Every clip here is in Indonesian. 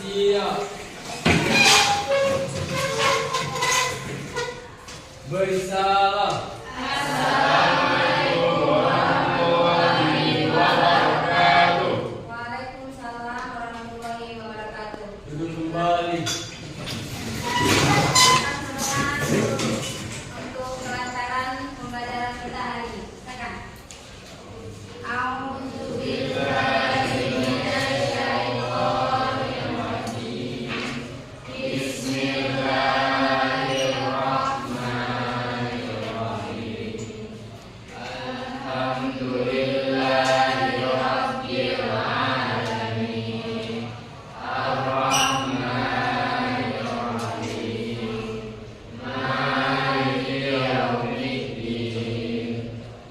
Siap. Bersalam. Assalamualaikum warahmatullahi wabarakatuh. Waalaikumsalam warahmatullahi wabarakatuh. Duduk kembali. Untuk kelancaran pembelajaran kita hari ini. Silakan. A'udzubillahi minasyaitonir rajim. Bismillahirrahmanirrahim. Alhamdulillahirabbil alamin. Ar-Rahmanir Rahim. Maliki yaumiddin.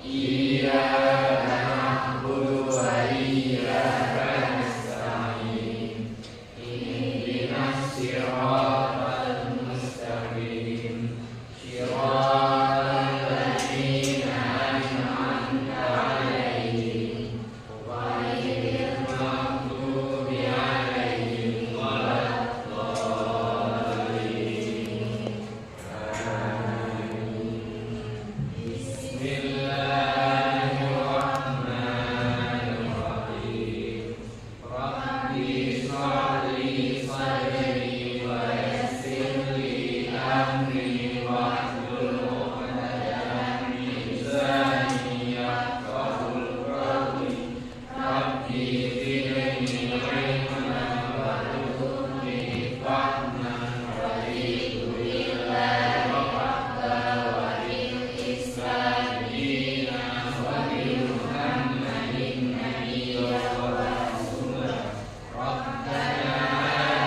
Iyyaka na'budu wa iyyaka nasta'in. Ihdinas siratal mustaqim. Shiratal ladzina an'amta 'alaihim ghairil maghdubi 'alaihim waladdallin. Bismillahirrahmanirrahim. Rabbi shrah li sadri wa yassir li amri wahlul 'uqdatam min lisani yafqahul qawli. Rabbi zidni ilman warzuqni fahman raditu billahi rabba wa bil islami dinan wa bi Muhammadin nabiyya wa rasula. Rabbana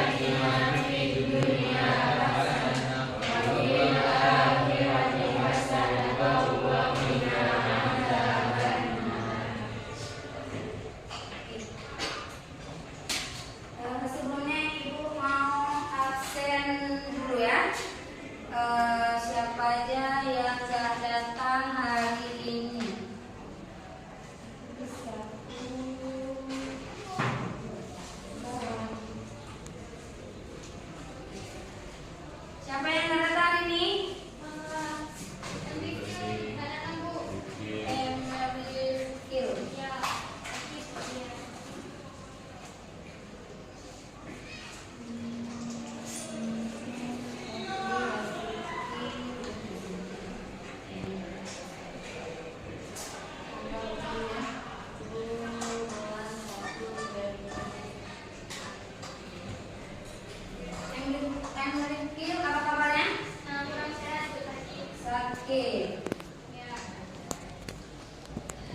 atina fid dunya hasanah wa fil akhirati hasanah wa qina adzabannar. Sebelumnya Ibu mau absen dulu ya. Siapa aja yang gak datang hari ini? Siapa yang gak datang ini? Emrikil, apa kabarnya? Sakit.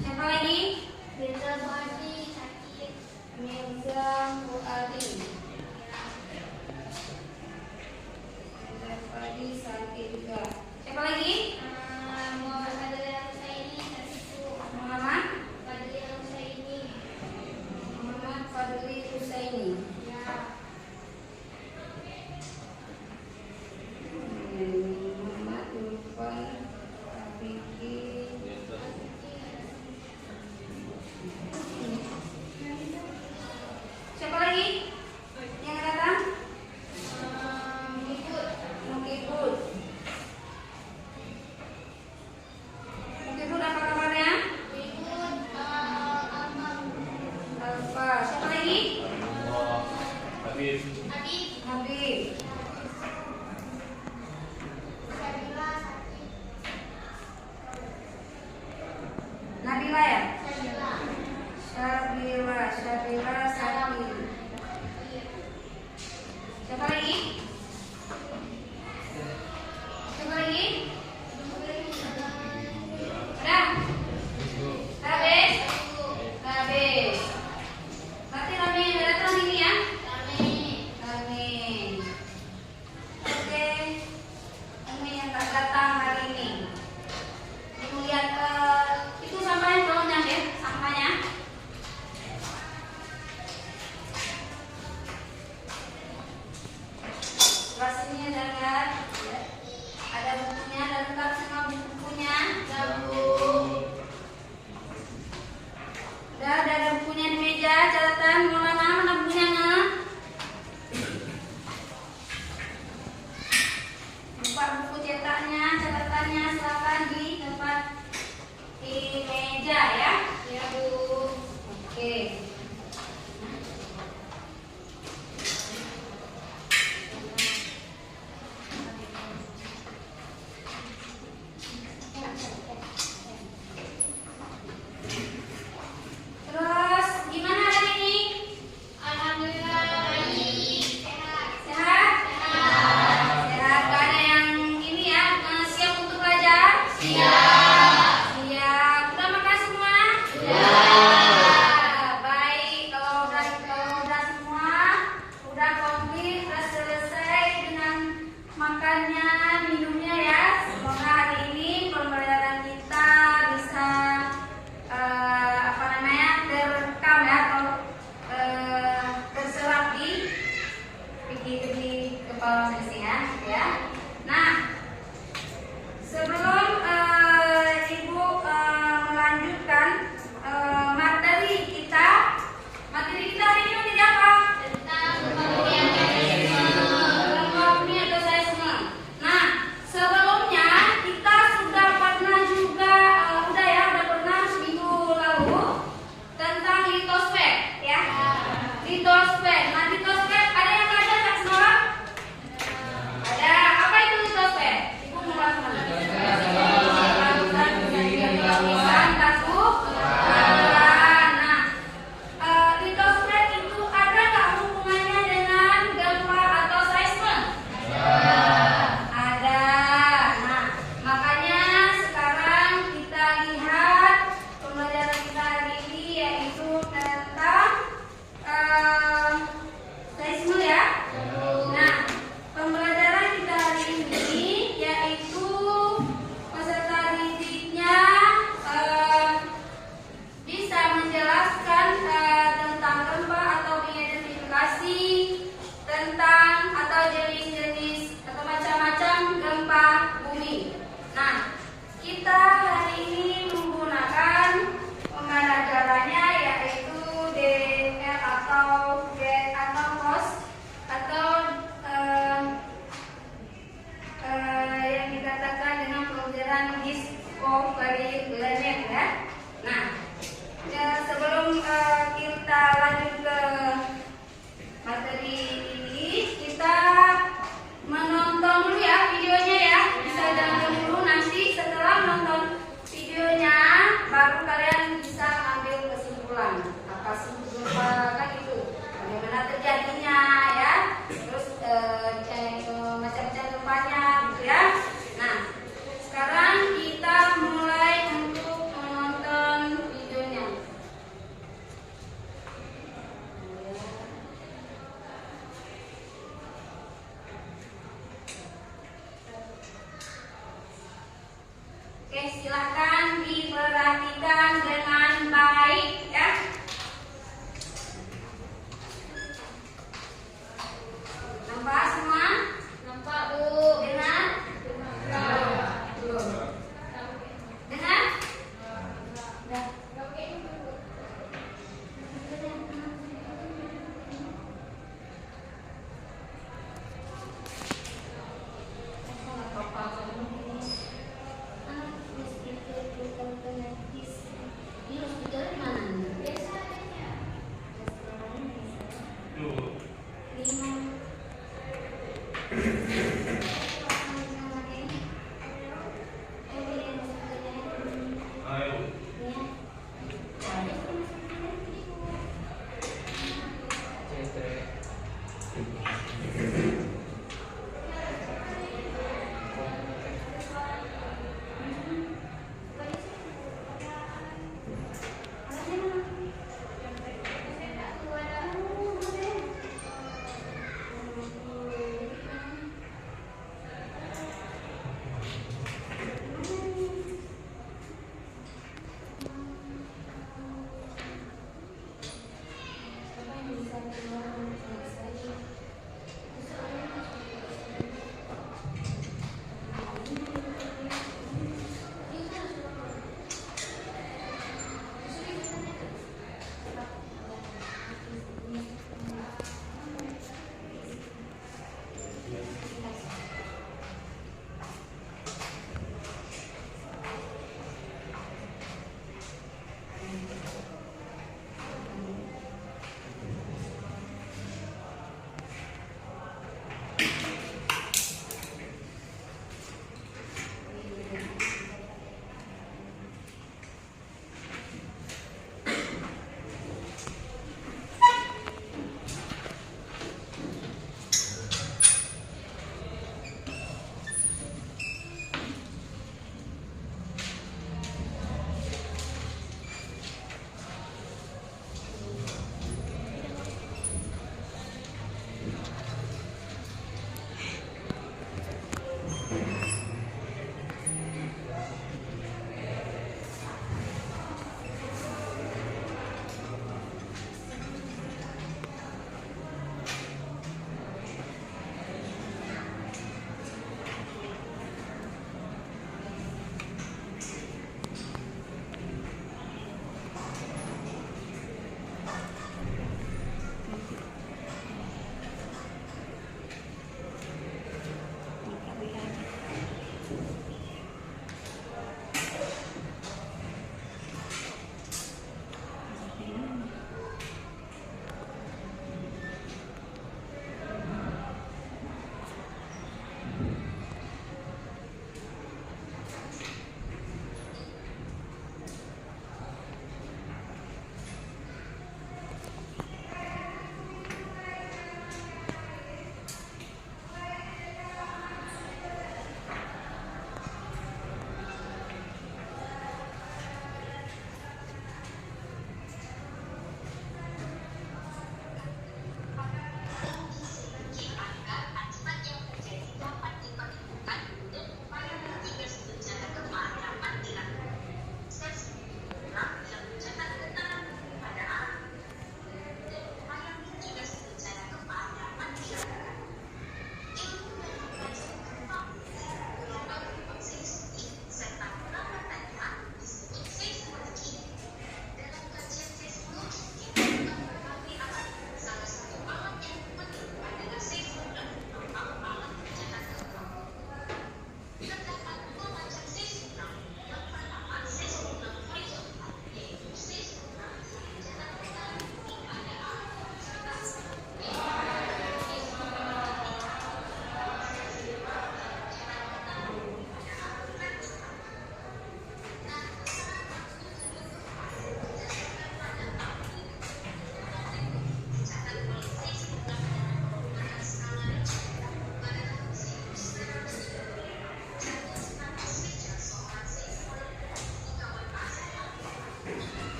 Siapa lagi? Mirza Fuadi sakit. Mirza Fuadi. Mirza Fuadi sakit juga. Siapa lagi? Muhammad Fadli Husaini sakit. Muhammad Fadli Husaini. Muhammad Fadli Husaini. Muhammad Irfan Abiki. Siapa lagi yang datang? Mukibud. Mukibud. Mukibud, apa kabarnya? Alfa. Siapa lagi? Habib. Habib. Nabila ya? Syabila sakit. Siapa lagi? Siapa lagi? Udah? Habis? Habis. Berarti Rame yang datang ini ya? Rame. tentang atau jenis-jenis atau macam-macam gempa bumi. Nah, kita hari ini menggunakan pembelajarannya yaitu DR atau cos atau yang dikatakan dengan pelajaran discovery learning ya. Nah, sebelum kita lanjut ke materi ini, kita menonton dulu ya videonya ya. Bisa jangan dulu, nanti setelah menonton videonya baru kalian bisa ambil kesimpulan apa kan itu bagaimana terjadinya ya, terus macam-macam gempanya gitu ya. Nah, sekarang kita mulai untuk menonton videonya. Oke, silakan diperhatikan dengan baik ya. Nampak semua? Nampak Bu? Dengar? Belum. Dengar? Udah.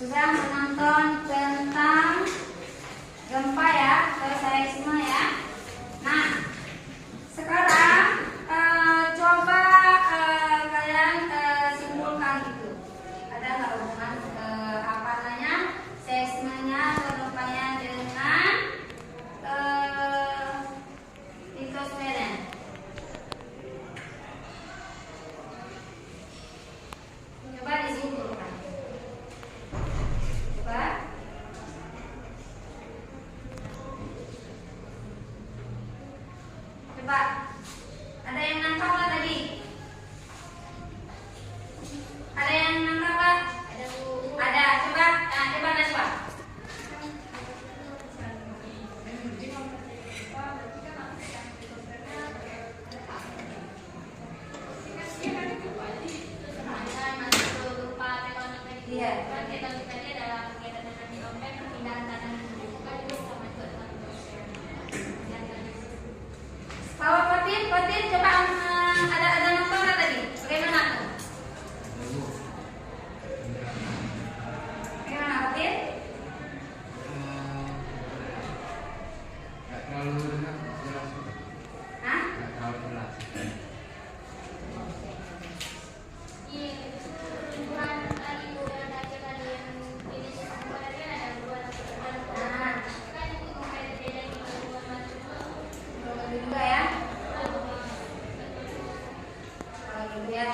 sudah menonton tentang gempa ya, atau seisme ya. Nah, sekarang coba kalian simpulkan gitu. Ada nggak hubungan apa namanya seismenya atau gempanya dengan litosfera? Coba disimpulkan. Coba. Coba. Ada yang nangkap nggak tadi? Ada yang nangkap nggak? Ada Bu. Ada. Coba. Nah, coba Naswa. Iya. Bawa Fatin, coba ada nonton nggak tadi? Bagaimana tuh? Bagaimana Fatin? Nggak terlalu jelas. Hah? Nggak terlalu jelas. Juga ya. Kalau gitu ya.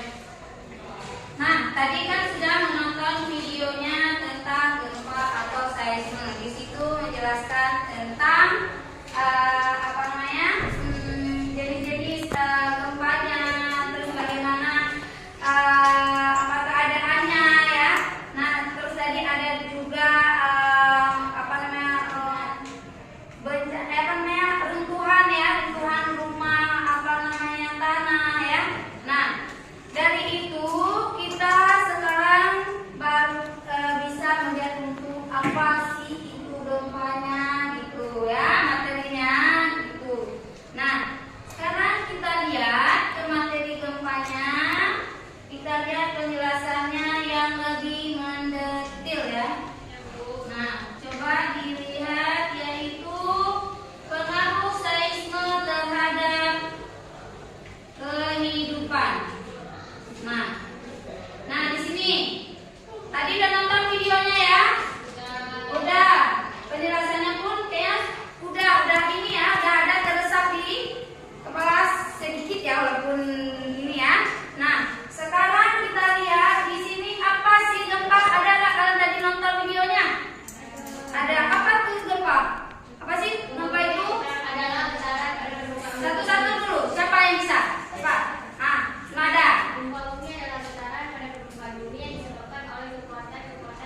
Nah, tadi kan sudah menonton videonya tentang gempa atau seisme. Di situ menjelaskan tentang apa namanya jenis-jenis gempanya, terus bagaimana apa keadaannya ya. Nah, terus tadi ada juga apa namanya runtuhan ya, runtuhan rumah, apa namanya tanah ya. Nah, dari itu kita sekarang baru bisa melihat untuk apa sih itu gempanya gitu ya, materinya gitu. Nah, sekarang kita lihat ke materi gempanya, kita lihat penjelasannya yang lebih mendetail ya. Nah, coba dilihat yaitu pengaruh seisme terhadap kehidupan. Nah di sini tadi udah nonton videonya ya? Udah. Penjelasannya pun kayak udah ini ya, udah ada teresap di kepala sedikit ya, walaupun ini ya. Nah, sekarang kita lihat di sini apa sih gempa? Ada nggak kalian tadi nonton videonya? Ada apa tuh gempa? Apa sih gempa itu? Adalah besaran Satu-satu dulu. Siapa yang bisa? Cepat. Nada. gempa bumi adalah besaran pada permukaan bumi yang disebabkan oleh kekuatan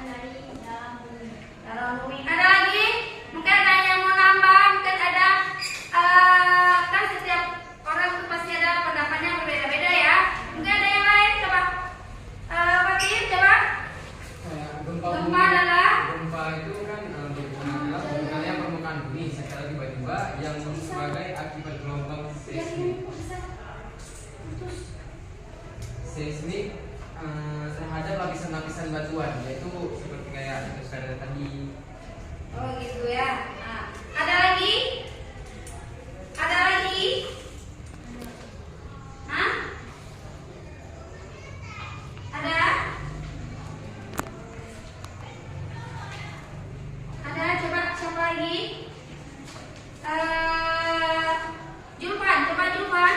dari dalam bumi. Dalam bumi. Ada lagi? Mungkin ada yang mau nambah? Mungkin ada kan setiap orang itu pasti ada pendapatnya berbeda-beda ya. Mungkin ada yang lain? Coba. Fatin, coba. Gempa adalah Gempa itu kan hubungannya permukaan bumi secara tiba-tiba yang sebagai akibat gelombang seismik terhadap lapisan-lapisan batuan, yaitu seperti kayak litosfera tadi. oh gitu ya. Nah, ada lagi? Ada lagi? Hah? Ada? Ada? Coba siapa lagi? Julpan, coba Julpan.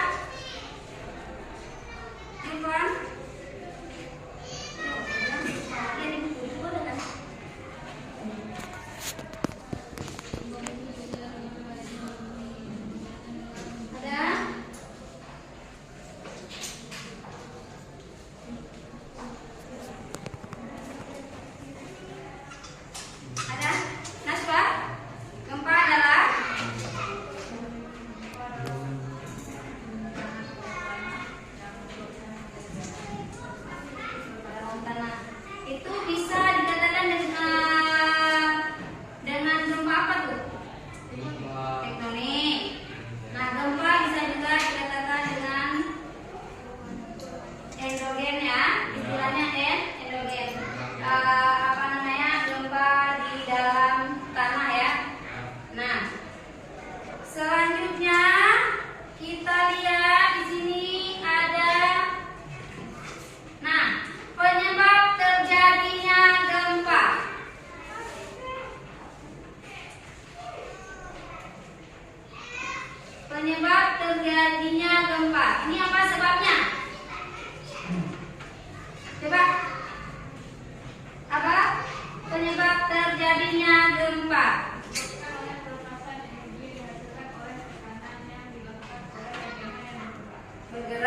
Julpan. Ada? Ada? Naswa? Gempa adalah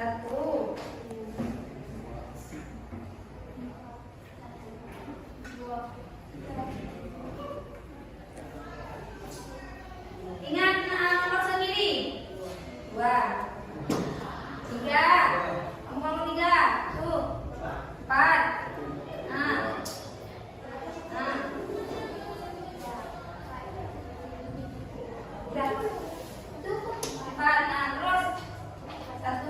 Satu. Ingat nomor sendiri. 2, 3. Kamu ngomong 3. Tuh. 4. Nah. Nah. Udah. 4. Nah, terus. 1,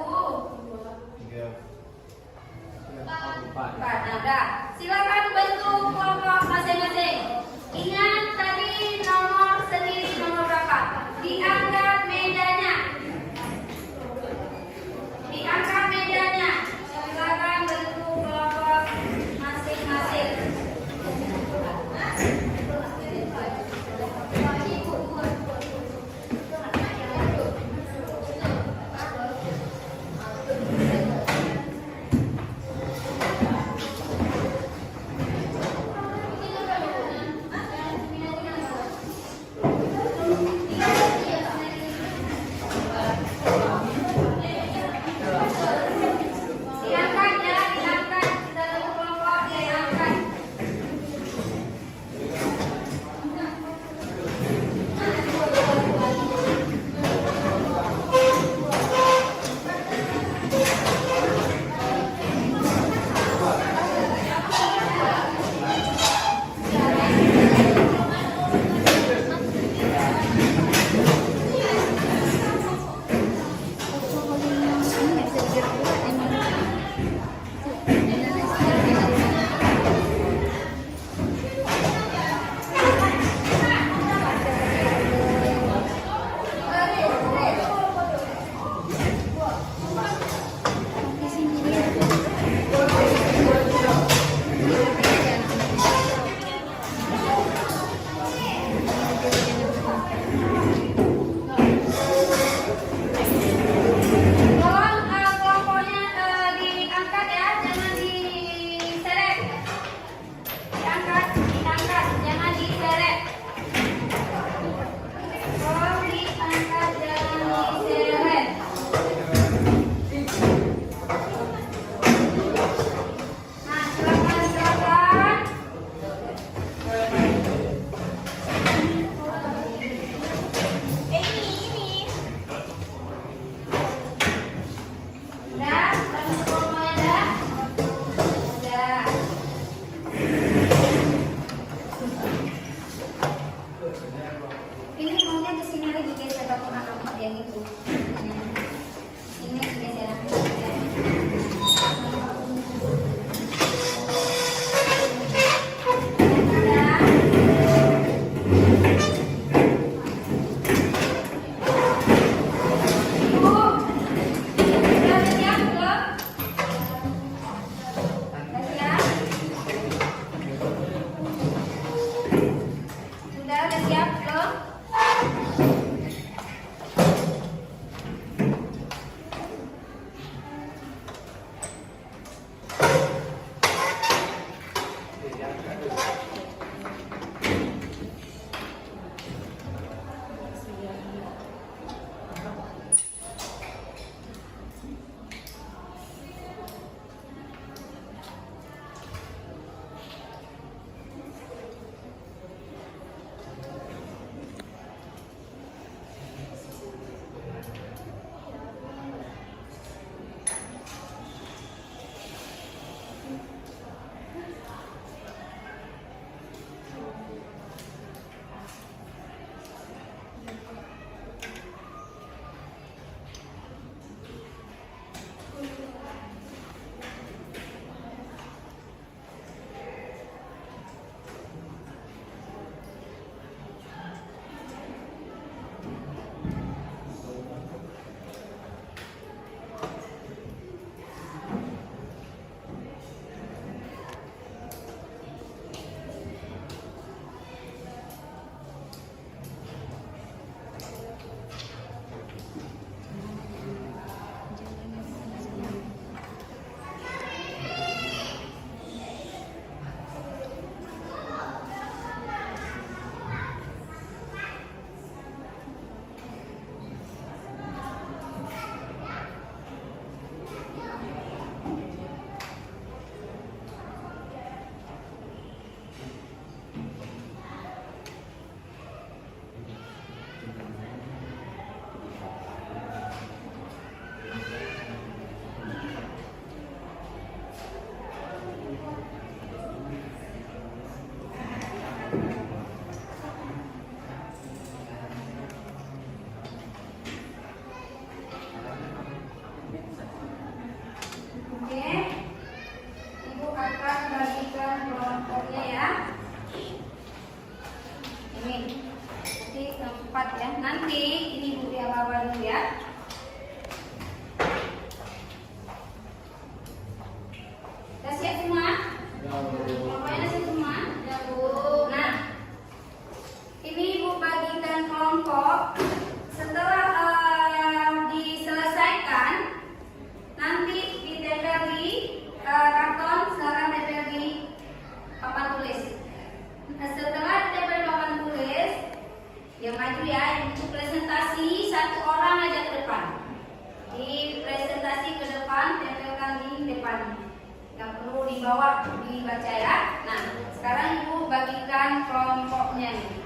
bawah dibaca ya. Nah, sekarang Ibu bagikan kelompoknya nih.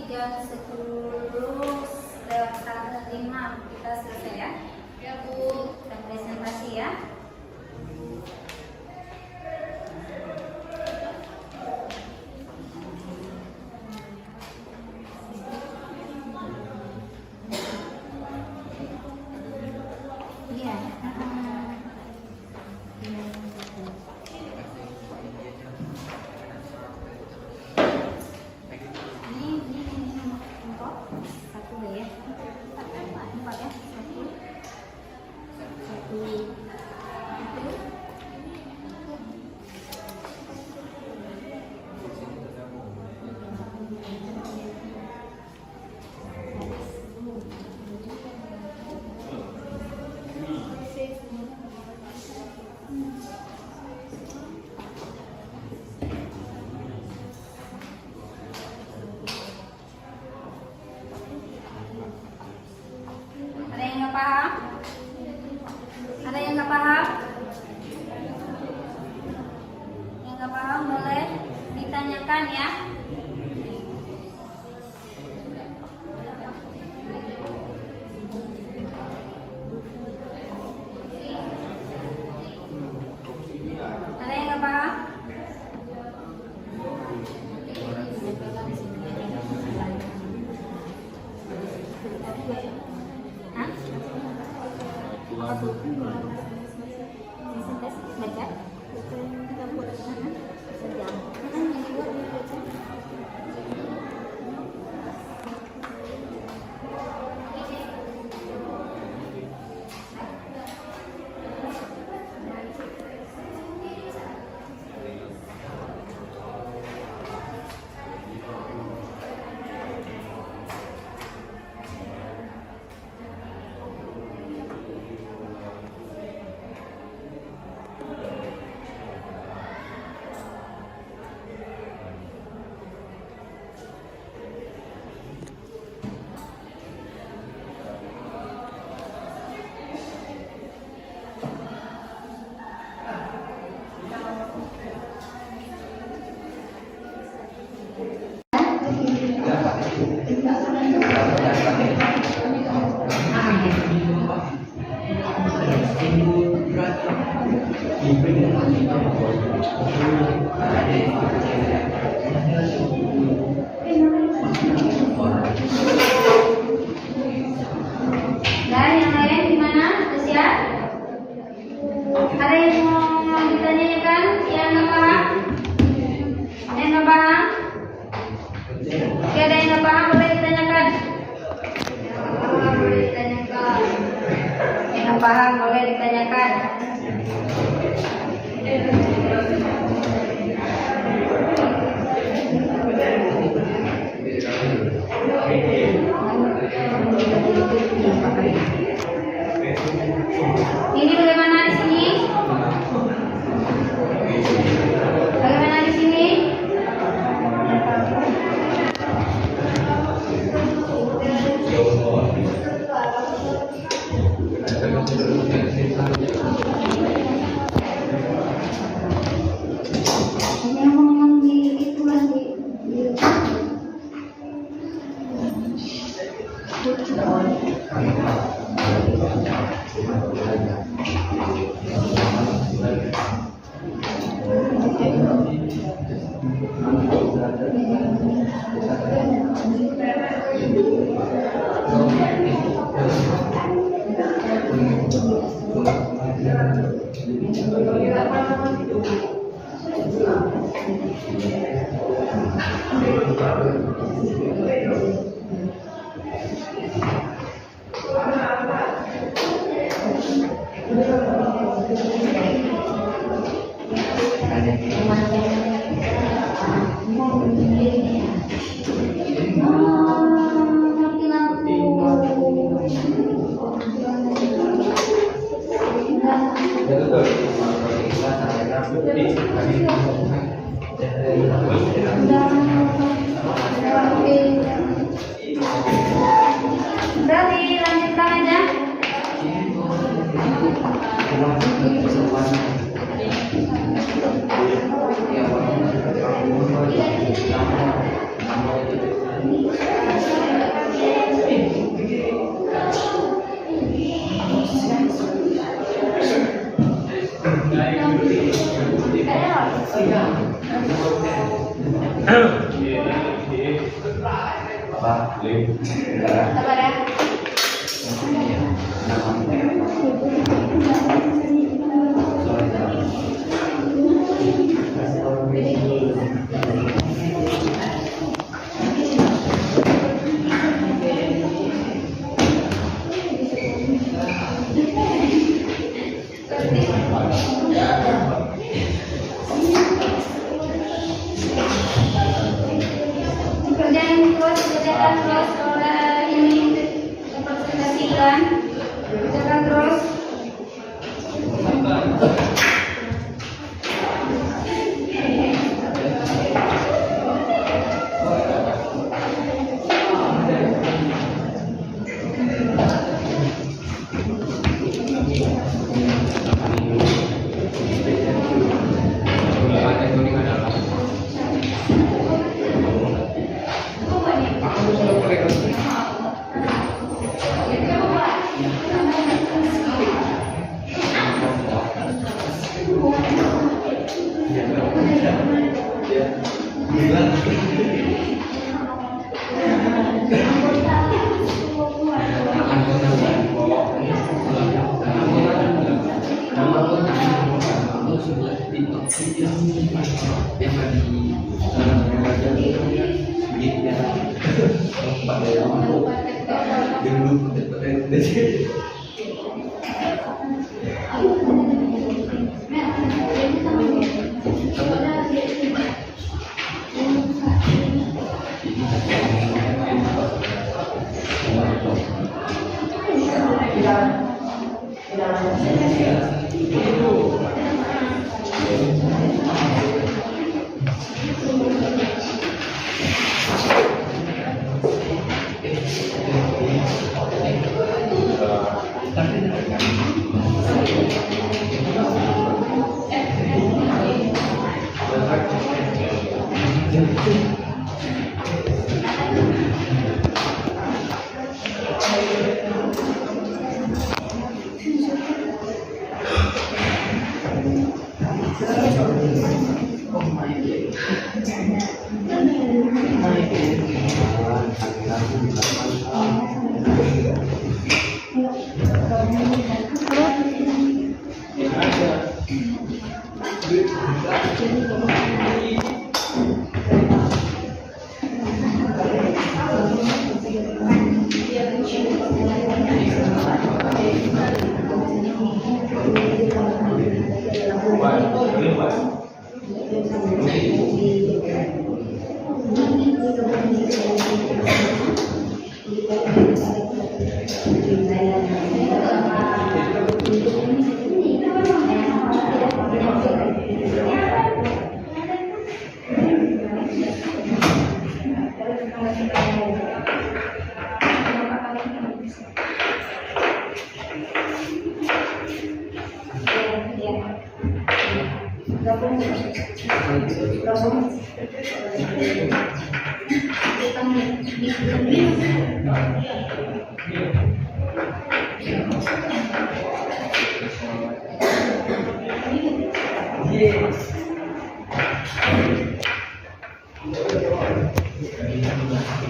jam 10.05 kita selesai ya. Ya Bu. Kita presentasi ya. Iya. Ini untuk satu ya. Empat ya. Satu. Ada yang nggak paham? Ada yang nggak paham? Yang nggak paham boleh ditanyakan ya. Ada yang nggak paham? Hah? Baca? Dan yang lain gimana? Ada siap? Ada yang mau ditanyakan? Yang nggak paham? Yang nggak paham? Jika ada yang nggak paham boleh ditanyakan. Boleh ditanyakan. Yang nggak paham boleh ditanyakan. Ini bagaimana di sini? Bagaimana di sini? Yang ngomong di itulah di Udah Sabar ya. Kerjakan terus oleh ini representasikan. Kerjakan terus.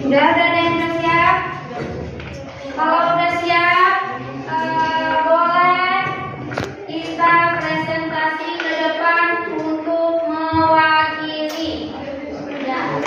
Udah ada yang udah siap? Kalau udah siap, boleh kita presentasi ke depan untuk mewakili. Udah.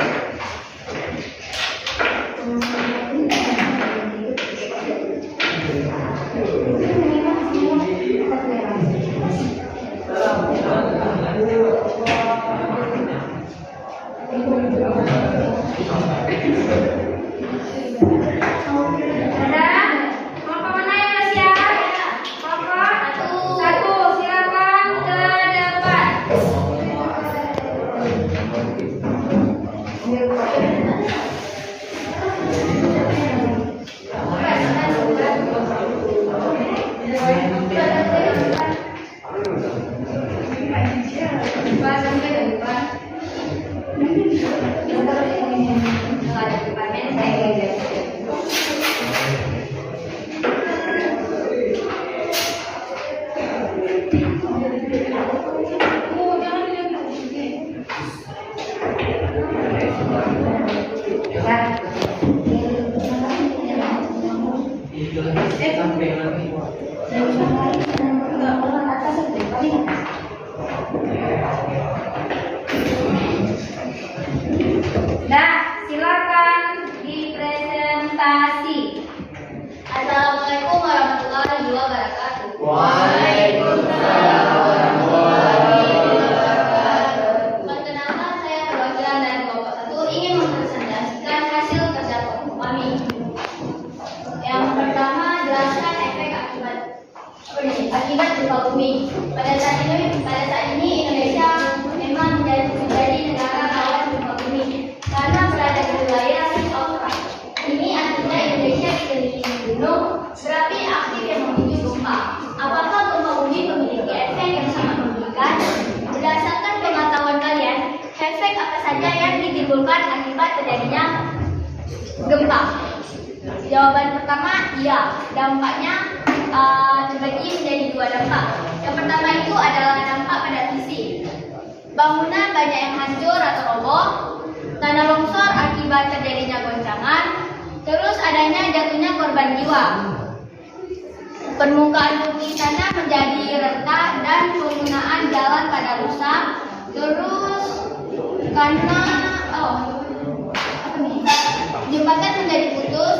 berapi aktif yang memicu gempa. Apakah gempa bumi memiliki efek yang sangat mematikan? Berdasarkan pengetahuan kalian, efek apa saja yang ditimbulkan akibat terjadinya gempa? Jawaban pertama, iya. Dampaknya terbagi menjadi dua dampak. Yang pertama itu adalah dampak pada fisik. Bangunan banyak yang hancur atau roboh, tanah longsor akibat terjadinya goncangan, terus adanya jatuhnya korban jiwa. Permukaan bumi tanah menjadi retak dan penggunaan jalan pada rusak. Terus karena jembatan menjadi putus.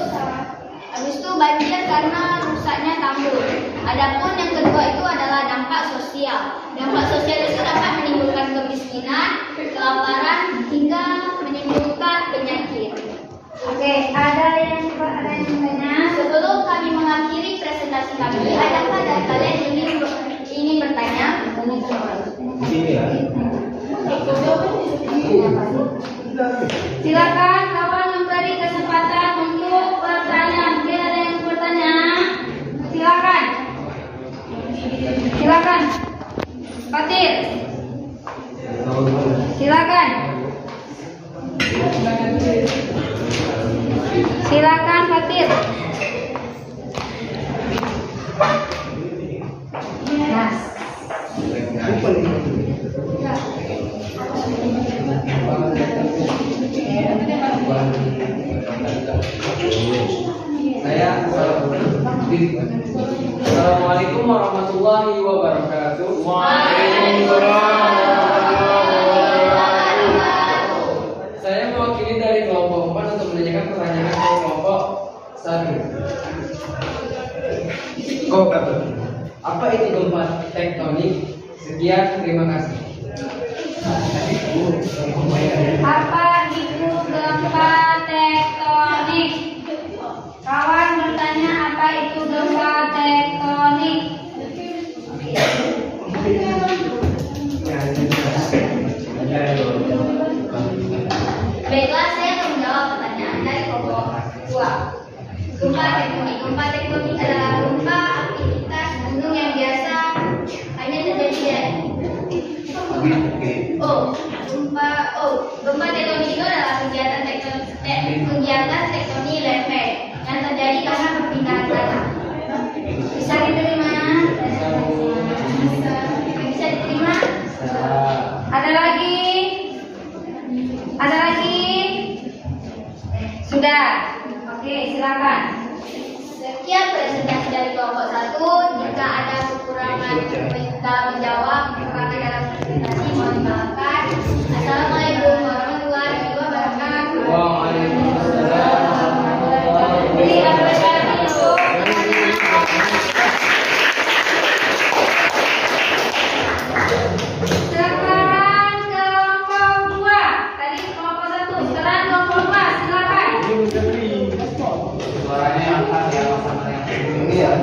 Habis itu banjir karena rusaknya tanggul. Adapun yang kedua itu adalah dampak sosial. Dampak sosial itu dapat menimbulkan kemiskinan, kelaparan, hingga menimbulkan penyakit. Oke, ada yang bertanya? Sebelum kami mengakhiri presentasi kami, adakah dari kalian ingin bertanya? Silakan kawan memberi kesempatan untuk bertanya. Mungkin ada yang bertanya. Silakan. Silakan. Fatir. Silakan. Silakan Fatir. Mas. Assalamualaikum warahmatullahi wabarakatuh. Saya mewakili dari kelompok 4 untuk menanyakan pertanyaan ke kelompok 1. Apa itu gempa tektonik? Sekian, terima kasih. Apa itu gempa tektonik? Kawan bertanya, apa itu gempa tektonik? Baiklah, saya akan menjawab pertanyaan dari kelompok 2. Gempa tektonik. Gempa tektonik adalah gempa aktivitas gunung yang biasa hanya terjadi. Gempa tektonik itu adalah kegiatan tektonik lempeng yang terjadi karena perpindahan tanah. Bisa diterima? Bisa diterima? Ada lagi? Ada lagi? Sudah. Oke, silakan. Sekian presentasi dari kelompok 1. Jika ada kekurangan minta menjawab kekurangan dalam presentasi mohon dimaafkan. Assalamualaikum warahmatullahi wabarakatuh. Waalaikumsalam. Beri apresiasi untuk sekarang kelompok 2. Tadi kelompok 1, sekarang kelompok 2. Silakan. Suaranya angkat ya, sama yang ini ya.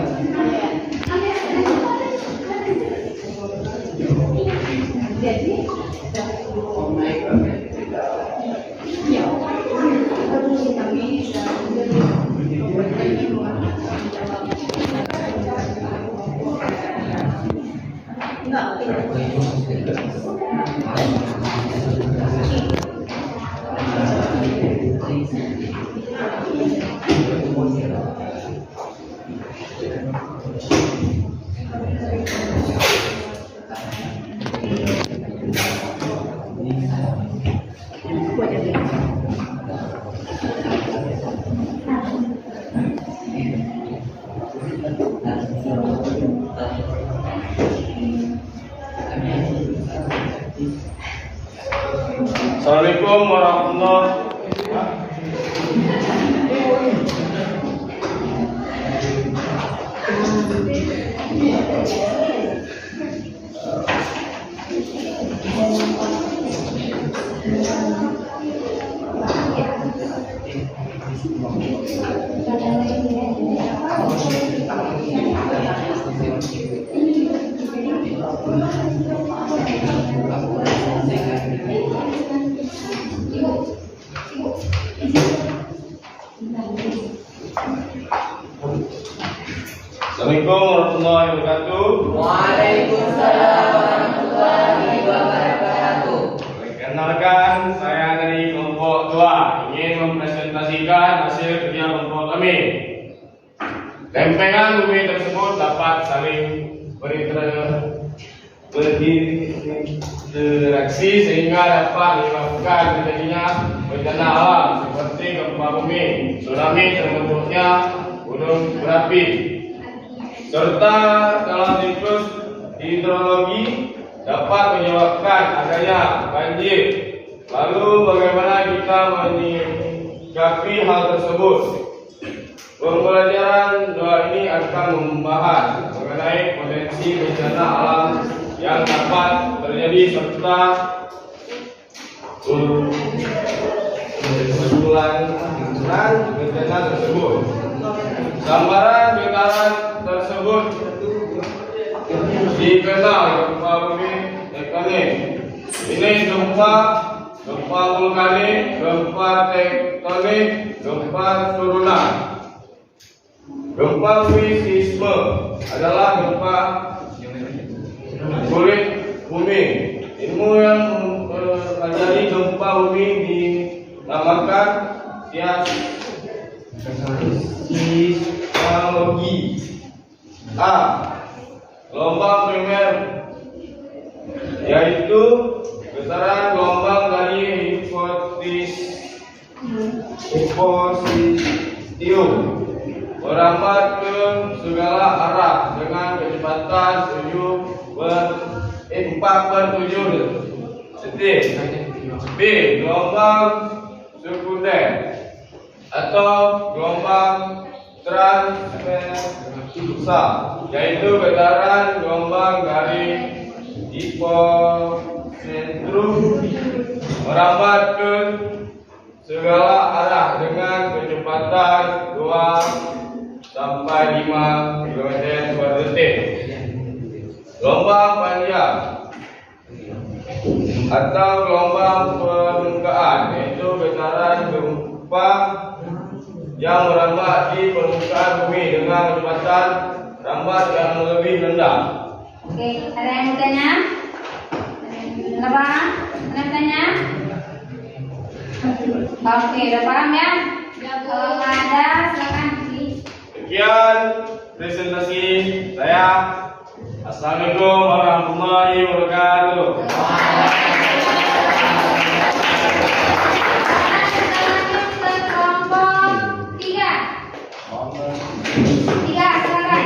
Assalamualaikum warahmatullahi Assalamualaikum warahmatullahi wabarakatuh. Waalaikumsalam warahmatullahi wabarakatuh. Perkenalkan, saya dari kelompok 2 ingin mempresentasikan hasil kerja kelompok kami. Lempengan bumi tersebut dapat saling berinteraksi sehingga dapat menyebabkan terjadinya bencana alam seperti gempa bumi, tsunami, terbentuknya gunung berapi, serta dalam siklus hidrologi dapat menyebabkan adanya banjir. Lalu bagaimana kita menyikapi hal tersebut? Pembelajaran 2 ini akan membahas mengenai potensi bencana alam yang dapat terjadi serta usulan bencana tersebut. Gambaran getaran tersebut dikenal gempa bumi tektonik. Ini gempa vulkanik, gempa tektonik, gempa turunan. Gempa bumi seisme adalah gempa kulit bumi. Ilmu yang mempelajari gempa bumi dinamakan seismologi. A. Gelombang primer, yaitu getaran gelombang dari hiposisdium merambat ke segala arah dengan kecepatan 4/7 detik. B. Gelombang sekunder atau gelombang transversa, yaitu getaran gelombang dari hiposentrum merambat ke segala arah dengan kecepatan 2-5 km/detik. Gelombang panjang atau gelombang permukaan, yaitu getaran gempa yang merambat di permukaan bumi dengan kecepatan rambat yang lebih rendah. Oke, ada yang mau tanya? Apa? Ada yang tanya? Oke, udah paham ya? Kalau nggak ada, silakan. Sekian presentasi saya. Assalamualaikum warahmatullahi wabarakatuh. Kelompok 3. 3, silakan.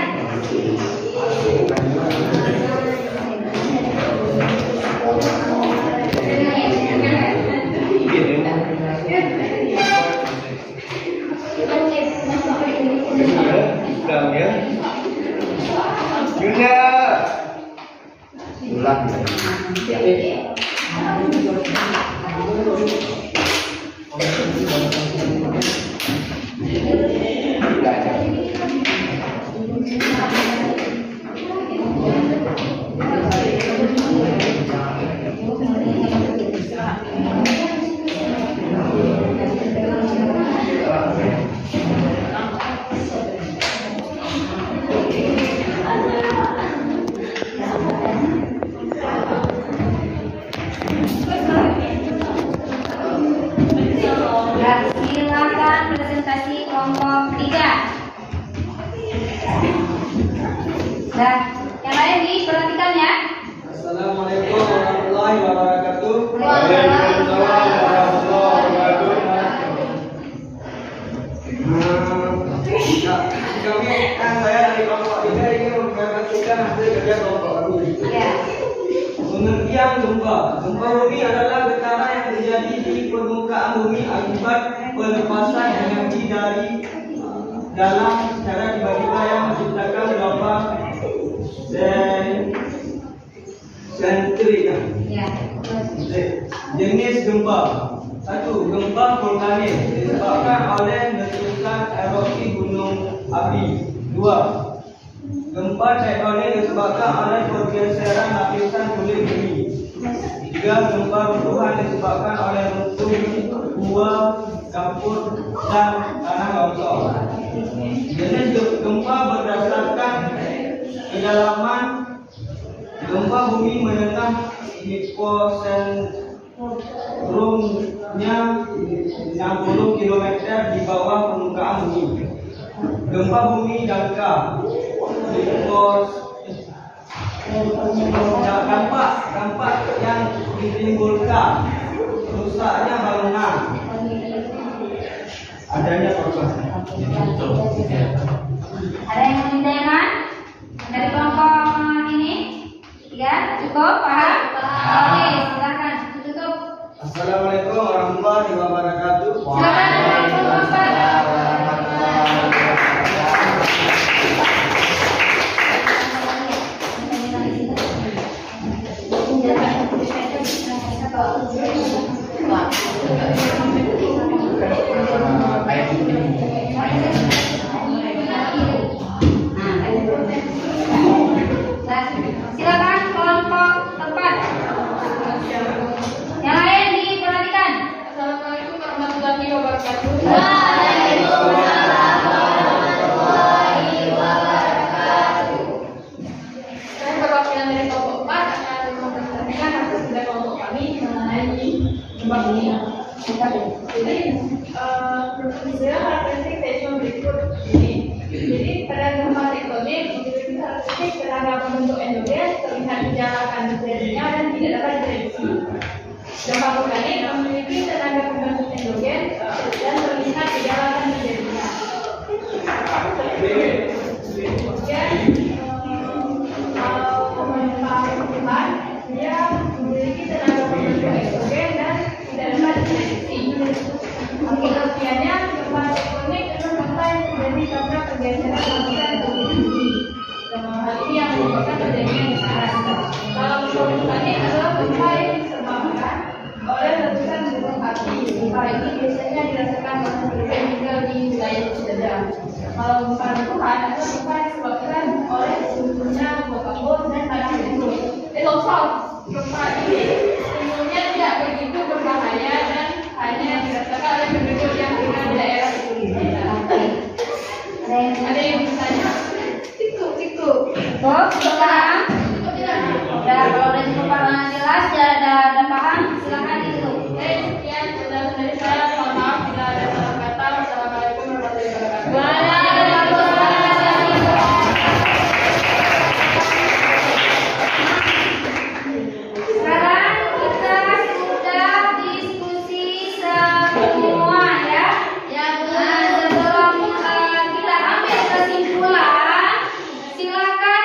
Silakan presentasi kelompok 3. Nah, yang lain diperhatikan ya. Assalamualaikum warahmatullahi wabarakatuh. Waalaikumsalam warahmatullahi wabarakatuh. Saya dari kelompok 3 ingin mempresentasikan hasil kerja kelompok kami. Ya. Pengertian gempa. Gempa bumi adalah getaran yang terjadi di permukaan bumi akibat pelepasan energi dari dalam secara tiba-tiba yang menciptakan gelombang sentrik. Ya. Jenis gempa. 1. Gempa vulkanik disebabkan oleh letusan erupsi gunung api. 2. Gempa tektonik disebabkan oleh pergeseran lapisan kulit bumi. 3. Gempa runtuhan disebabkan oleh runtuh gua, dapur, dan tanah longsor. Jenis gempa berdasarkan Kedalaman gempa bumi menengah hiposentrumnya 60 km di bawah permukaan bumi. Gempa bumi dangkal dampak yang ditimbulkan rusaknya bangunan, adanya korban. Ada yang mau ditanyakan dari kelompok ini? Ya, cukup paham? Oke, silakan tutup. Assalamualaikum warahmatullahi wabarakatuh. Silakan. Silakan kelompok tempat. Yang lain diperhatikan. Assalamualaikum warahmatullahi wabarakatuh. Saya perwakilan dari kelompok 4 akan mempresentasikan hasil kerja kelompok kami mengenai gempa bumi. Jadi, saya karakteristik saya cuma berikut ini. Jadi, pada gempa tektonik memiliki karakteristik tenaga pembentuk endogen terlihat gejala kandidatnya dan tidak dapat diprediksi. Gempa vulkanik memiliki tenaga pembentuk endogen dan terlihat gejala kandidatnya. Kemudian, gempa vulkan dia memiliki tenaga pembentuk endogen dan tidak dapat diprediksi. Pengertiannya, gempa tektonik adalah gempa yang terjadi karena pergeseran lapisan bumi. Hal ini yang menyebabkan terjadinya getaran. Kalau gempa vulkanik adalah gempa yang disebabkan oleh letusan gunung api. Gempa ini biasanya dirasakan oleh penduduk yang tinggal di wilayah sedang. Kalau gempa letusan adalah gempa yang disebabkan oleh turunnya volcano dan tanah gembur. Longsor. Gempa ini umumnya tidak begitu berbahaya dan hanya dirasakan oleh penduduk yang tinggal di daerah itu. Ada yang bertanya? Cukup. Cukup, sekarang. Ya, kalau udah cukup jelas, ada paham, silakan ditutup. Sekian penjelasan dari saya. Mohon maaf bila ada salah kata. Wassalamualaikum warahmatullahi wabarakatuh. Sekarang kita sudah diskusi semua ya. Sebelum kita ambil kesimpulan, silakan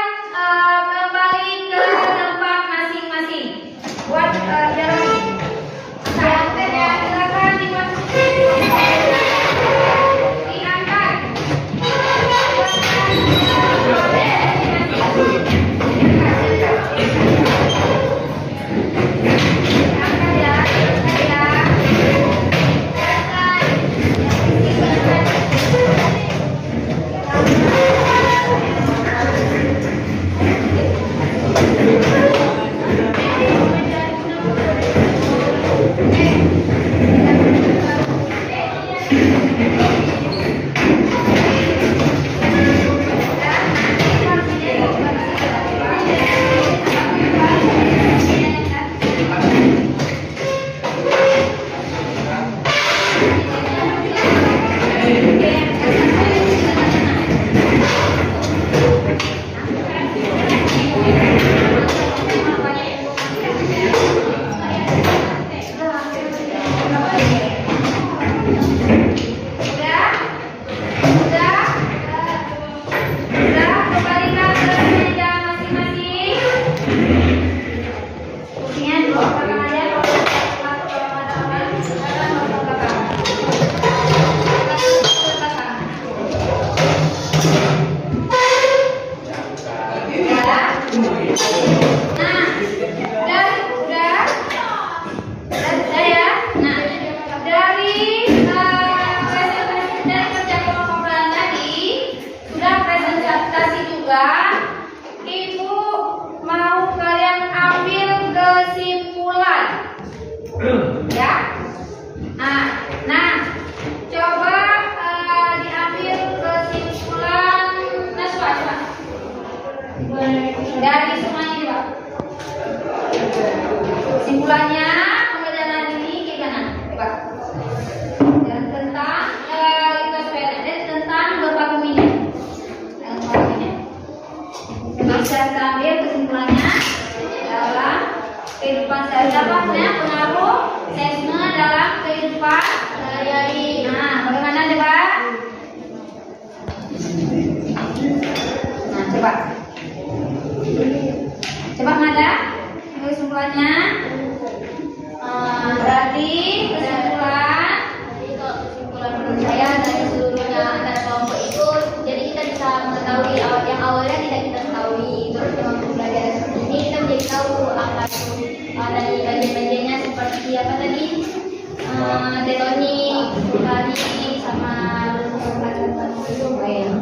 Detoni, Bupati, sama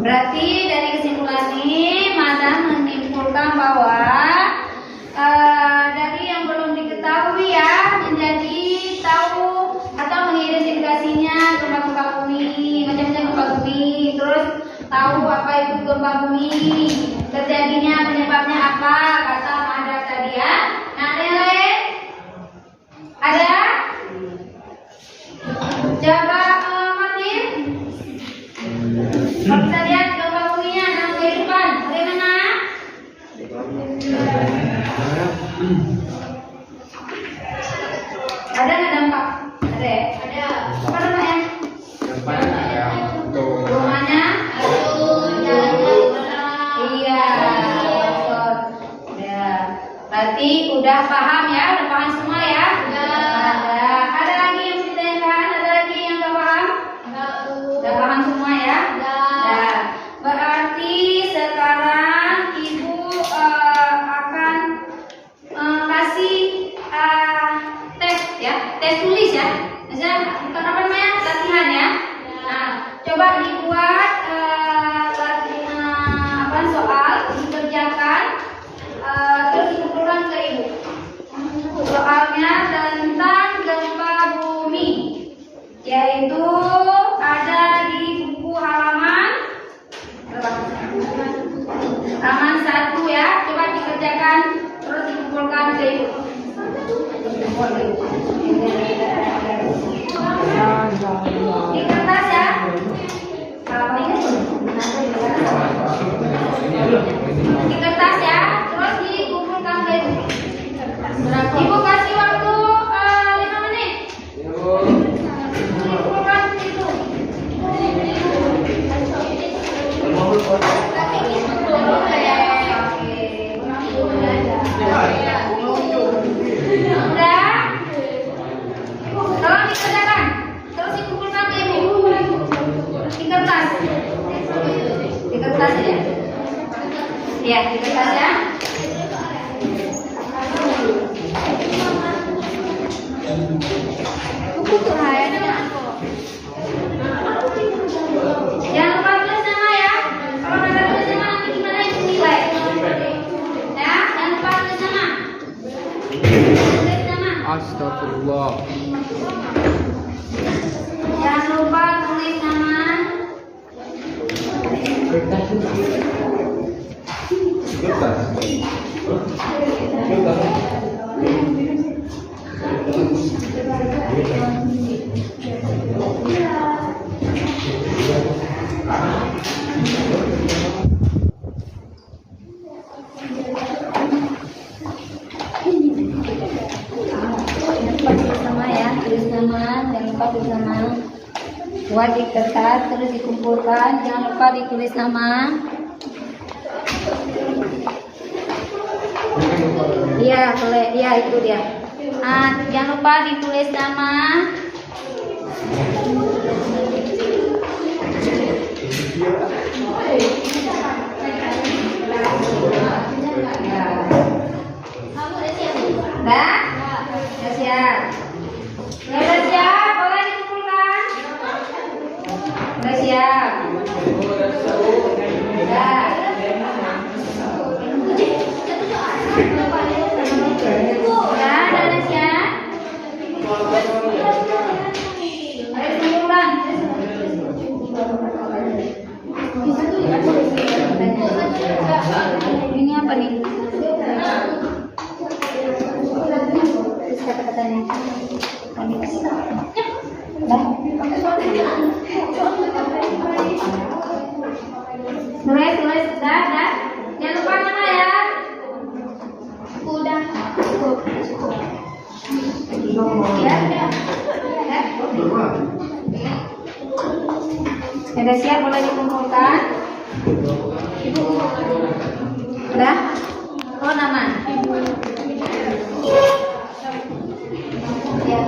Berarti dari kesimpulan ini Madam menyimpulkan bahwa dari yang belum diketahui ya menjadi tahu atau mengidentifikasinya gempa bumi, macam-macam gempa bumi, terus tahu apa itu gempa bumi, terjadinya penyebabnya apa, kata Mada tadi ya. Nah, ada yang lain? Ada? Coba Martin. Kalau kita lihat gempa buminya dalam kehidupan, bagaimana? Ada nggak dampak? Ada ya? Ada. Apa dampaknya? Dampaknya ada untuk Rumahnya? Iya. Betul. Ya. Berarti udah paham ya? Udah paham semua ya? Ada. Ada lagi yang ditanyakan? Ada lagi yang nggak paham? Udah paham semua ya? Nah, berarti sekarang Ibu akan kasih tes ya, tes tulis ya. Misalnya bukan apa namanya latihan ya. Nah, coba dibuat latihan soal dikerjakan, terus dikumpulkan ke Ibu. Soalnya tentang gempa bumi, yaitu ada di buku halaman 1 ya. Coba dikerjakan terus dikumpulkan ke Ibu. Di kertas ya. Kalau ini di kertas ya, terus dikumpulkan ke Ibu. Ibu kasih waktu 5 menit. Dikumpulkan ke Ibu. Udah? Tolong dikerjakan. Terus dikumpulkan ke Ibu. Di kertas. Di kertas ya. Iya, di kertas ya. Jangan lupa tulis nama ya. Kalau nggak ada tulis nama nanti gimana itu nilai? Ya, jangan lupa tulis nama. Tulis nama. Astagfirullah. Jangan lupa tulis nama. Nama ya, tulis nama, jangan lupa tulis nama. Buat di kertas, terus dikumpulkan, jangan lupa ditulis nama. Iya, iya itu dia. Jangan lupa ditulis nama. Udah? Udah siap. Udah siap, boleh dikumpulkan. Udah siap. Udah. Udah siap. Ayo dikumpulkan. Ini apa nih? Kata-katanya. Tulis, dah. Jangan lupa nama ya. Udah. Ya. Udah siap, boleh dikumpulkan. Udah? Oh, nama. Ya,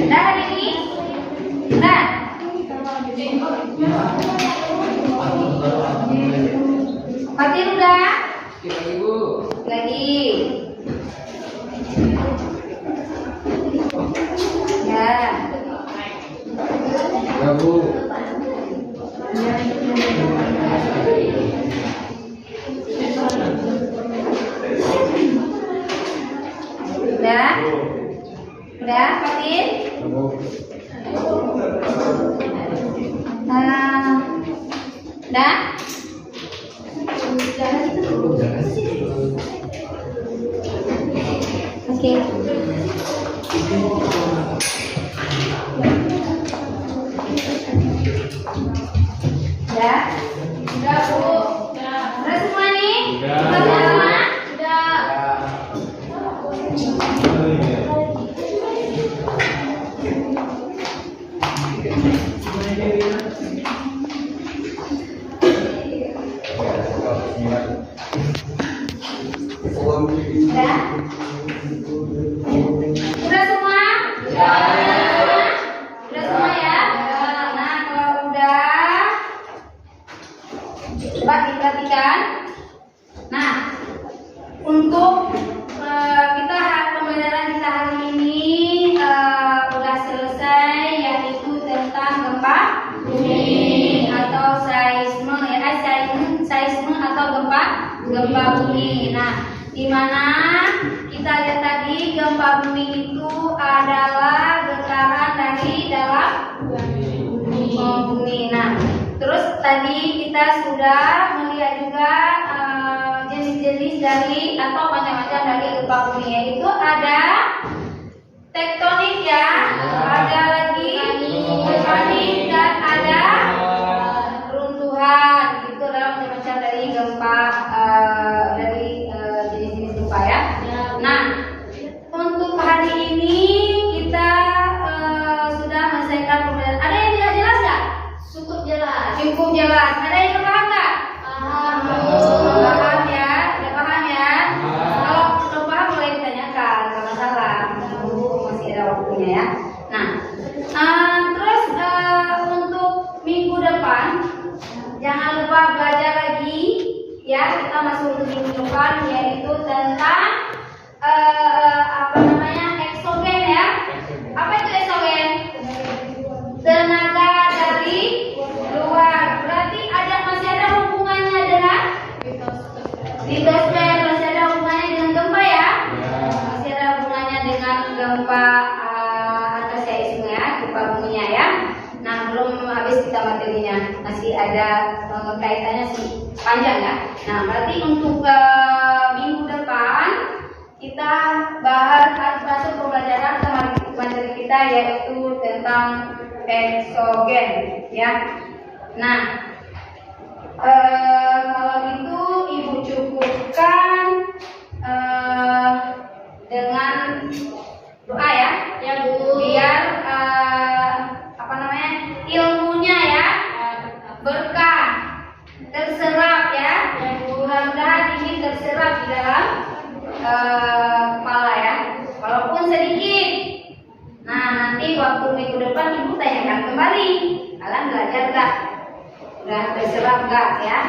Dah ini? Dah? Fatin udah? Skip lagi Bu. Lagi. Ya. Ya Bu. Udah? Udah, Fatin? Ya Bu. Udah? Oke. Udah? Udah, Bu. Udah semua nih? Udah. Udah semua? Udah. Udah? Udah semua? Udah semua ya? Nah, kalau udah, coba diperhatikan. Nah, untuk kita pembelajaran kita hari ini udah selesai, yaitu tentang gempa bumi atau seisme ya, seisme atau gempa bumi. Nah, di mana kita lihat tadi gempa bumi itu adalah getaran dari dalam bumi. Nah, terus tadi kita sudah melihat juga jenis-jenis dari atau macam-macam dari gempa bumi, yaitu ada tektonik ya, ada lagi vulkanik dan ada runtuhan. Itu adalah macam-macam dari gempa dari jenis-jenis gempa ya. Nah, untuk hari ini kita sudah menyelesaikan pembelajaran. Ada yang tidak jelas nggak? Cukup jelas. Cukup jelas. Ada yang paham nggak? Paham. Paham ya? Udah paham ya? Kalau belum paham boleh ditanyakan, nggak masalah. Masih ada waktunya ya. Nah, terus untuk minggu depan jangan lupa belajar lagi ya. Kita masuk untuk minggu depan, yaitu tentang apa namanya, eksogen ya. Apa itu eksogen? Tenaga dari luar. Berarti masih ada hubungannya dengan litosfer, masih ada hubungannya dengan gempa ya. Masih ada hubungannya dengan gempa atau seisme ya, gempa buminya ya. Nah, belum habis kita materinya, masih ada kaitannya sih panjang ya. Nah, berarti untuk minggu depan kita bahas masuk pembelajaran materi kita, yaitu tentang eksogen ya. Nah, kalau itu Ibu cukupkan dengan doa ya. Ya Bu. Biar apa namanya, ilmunya ya berkah, terserap ya. Mudah-mudahan ini terserap di dalam kepala ya, walaupun sedikit. Nah, nanti waktu minggu depan Ibu tanyakan kembali, kalian belajar nggak? Udah terserap nggak ya?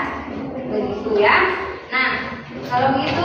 Begitu ya. Nah, kalau begitu